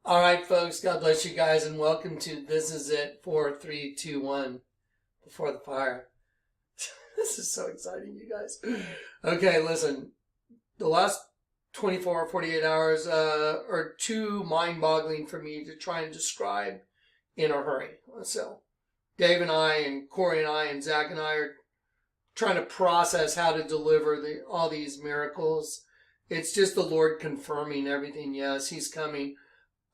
All right, folks, God bless you guys, and welcome to This Is It 4321 Before the Fire. This is so exciting, you guys. Okay, listen, the last 24 or 48 hours are too mind-boggling for me to try and describe in a hurry. So, Dave and I, and Corey and I, and Zach and I are trying to process how to deliver all these miracles. It's just the Lord confirming everything. Yes, He's coming.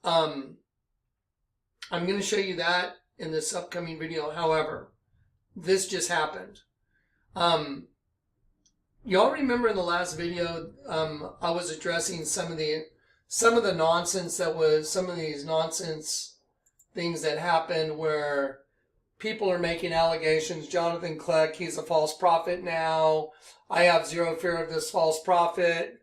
I'm going to show you that in this upcoming video. However, this just happened. Y'all remember in the last video, I was addressing some of the nonsense some of these nonsense things that happened where people are making allegations. Jonathan Kleck, he's a false prophet now. I have zero fear of this false prophet.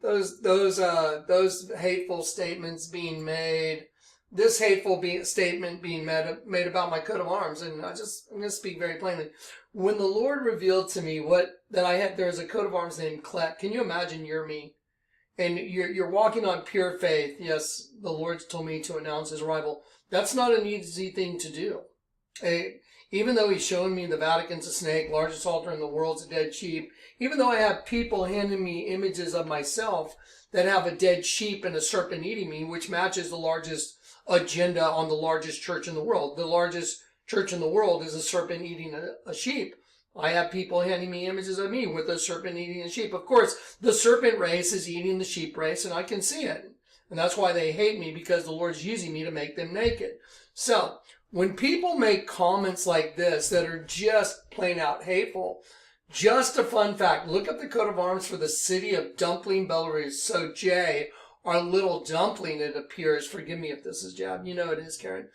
Those hateful statements being made, this hateful statement being made about my coat of arms, and I'm going to speak very plainly. When the Lord revealed to me there's a coat of arms named Kleck. Can you imagine you're me, and you're walking on pure faith? Yes, the Lord's told me to announce His arrival. That's not an easy thing to do. Even though He's shown me the Vatican's a snake, largest altar in the world's a dead sheep, even though I have people handing me images of myself that have a dead sheep and a serpent eating me, which matches the largest agenda on the largest church in the world. The largest church in the world is a serpent eating a sheep. I have people handing me images of me with a serpent eating a sheep. Of course, the serpent race is eating the sheep race, and I can see it. And that's why they hate me, because the Lord's using me to make them naked. So, when people make comments like this that are just plain out hateful, just a fun fact, look up the coat of arms for the city of Dumpling, Belarus. So Jay, our little dumpling, it appears, forgive me if this is jab, you know it is, Karen.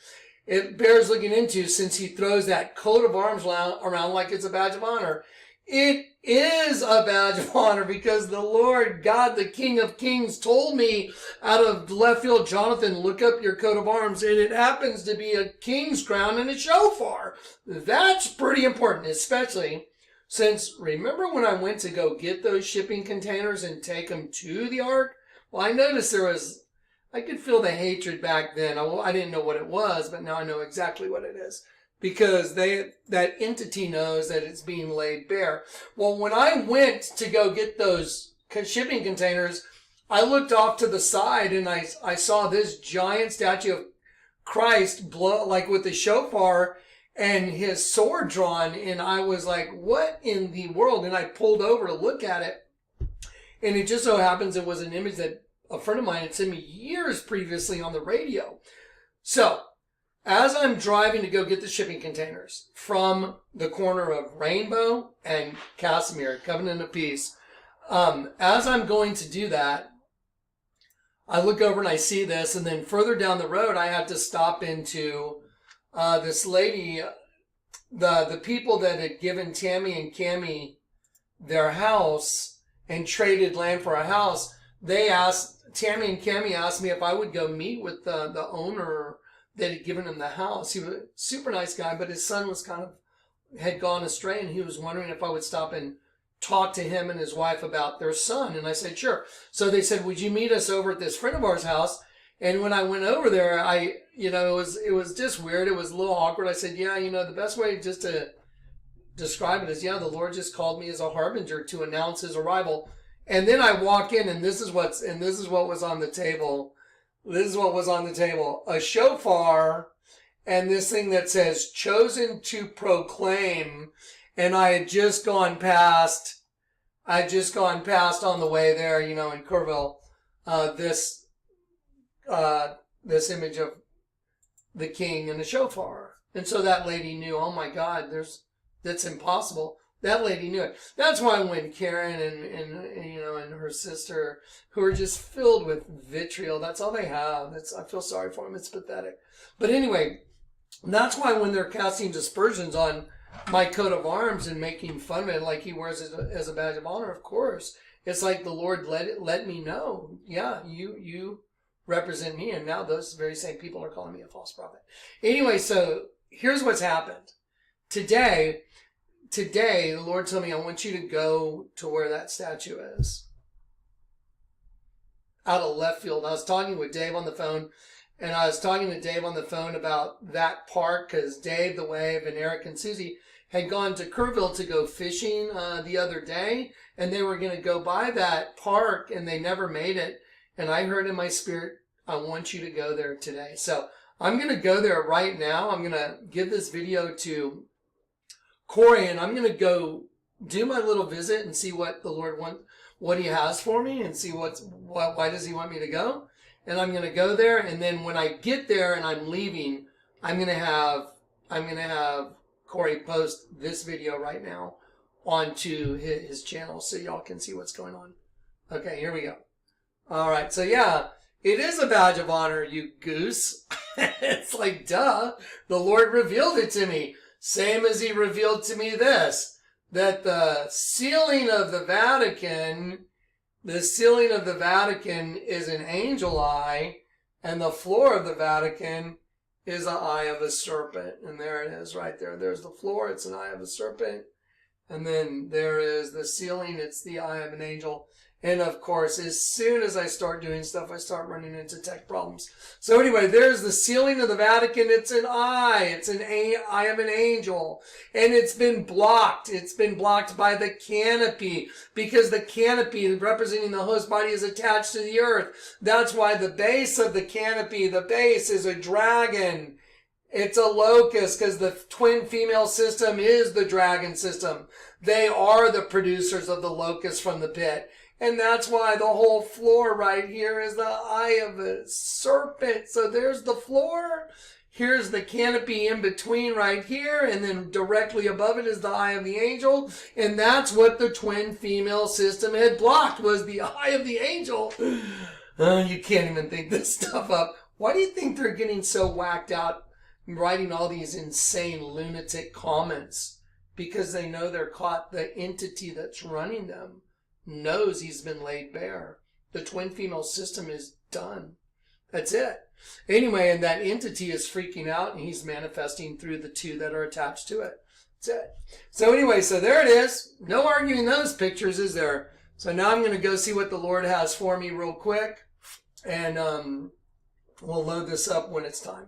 It bears looking into, since he throws that coat of arms around like it's a badge of honor. It is a badge of honor, because the Lord God, the King of Kings, told me out of left field, Jonathan, look up your coat of arms, and it happens to be a king's crown and a shofar. That's pretty important, especially since, remember when I went to go get those shipping containers and take them to the ark? Well, I noticed I could feel the hatred back then. I didn't know what it was, but now I know exactly what it is. Because that entity knows that it's being laid bare. Well, when I went to go get those shipping containers, I looked off to the side and I saw this giant statue of Christ blow, like with the shofar and his sword drawn, and I was like, what in the world? And I pulled over to look at it, and it just so happens it was an image that a friend of mine had sent me years previously on the radio. So, as I'm driving to go get the shipping containers from the corner of Rainbow and Casimir, Covenant of Peace, as I'm going to do that, I look over and I see this, and then further down the road, I had to stop into this lady, the people that had given Tammy and Cammie their house and traded land for a house. Tammy and Cammie asked me if I would go meet with the owner that had given him the house. He was a super nice guy, but his son had gone astray, and he was wondering if I would stop and talk to him and his wife about their son. And I said, sure. So they said, would you meet us over at this friend of ours' house? And when I went over there, it was just weird. It was a little awkward. I said, yeah, the best way just to describe it is, yeah, the Lord just called me as a harbinger to announce His arrival. And then I walk in, and this is what was on the table. This is what was on the table. A shofar and this thing that says chosen to proclaim. And I had just gone past on the way there, in Kerrville, this image of the king and the shofar. And so that lady knew, oh my God, that's impossible. That lady knew it. That's why when Karen and her sister, who are just filled with vitriol, that's all they have. I feel sorry for them. It's pathetic. But anyway, that's why when they're casting dispersions on my coat of arms and making fun of it like he wears it as a badge of honor, of course, it's like the Lord let me know. Yeah, you represent me, and now those very same people are calling me a false prophet. Anyway, so here's what's happened. Today, the Lord told me, I want you to go to where that statue is. Out of left field. I was talking with Dave on the phone, And I was talking to Dave on the phone about that park because Dave, the Wave, and Eric and Susie had gone to Kerrville to go fishing the other day, and they were going to go by that park, and they never made it. And I heard in my spirit, I want you to go there today. So I'm going to go there right now. I'm going to give this video to Corey, and I'm going to go do my little visit and see what the Lord what he has for me, and see why does he want me to go. And I'm going to go there, and then when I get there and I'm leaving, I'm going to have Corey post this video right now onto his channel so y'all can see what's going on. Okay, here we go. All right, so yeah, it is a badge of honor, you goose. It's like, duh, the Lord revealed it to me. Same as he revealed to me this, that the ceiling of the Vatican is an angel eye, and the floor of the Vatican is an eye of a serpent. And there it is right there. There's the floor, it's an eye of a serpent. And then there is the ceiling, it's the eye of an angel. And of course, as soon as I start doing stuff, I start running into tech problems. So anyway, there's the ceiling of the Vatican. It's an eye. It's an eye of an angel. And it's been blocked. It's been blocked by the canopy, because the canopy representing the host body is attached to the earth. That's why the base of the canopy, the base is a dragon. It's a locust, because the twin female system is the dragon system. They are the producers of the locust from the pit. And that's why the whole floor right here is the eye of a serpent. So there's the floor. Here's the canopy in between right here. And then directly above it is the eye of the angel. And that's what the twin female system had blocked, was the eye of the angel. You can't even think this stuff up. Why do you think they're getting so whacked out, writing all these insane lunatic comments? Because they know they're caught. The entity that's running them knows he's been laid bare. The twin female system is done. That's it. Anyway, and that entity is freaking out, and he's manifesting through the two that are attached to it. That's it. So anyway, so there it is. No arguing those pictures, is there? So now I'm going to go see what the Lord has for me real quick, and we'll load this up when it's time.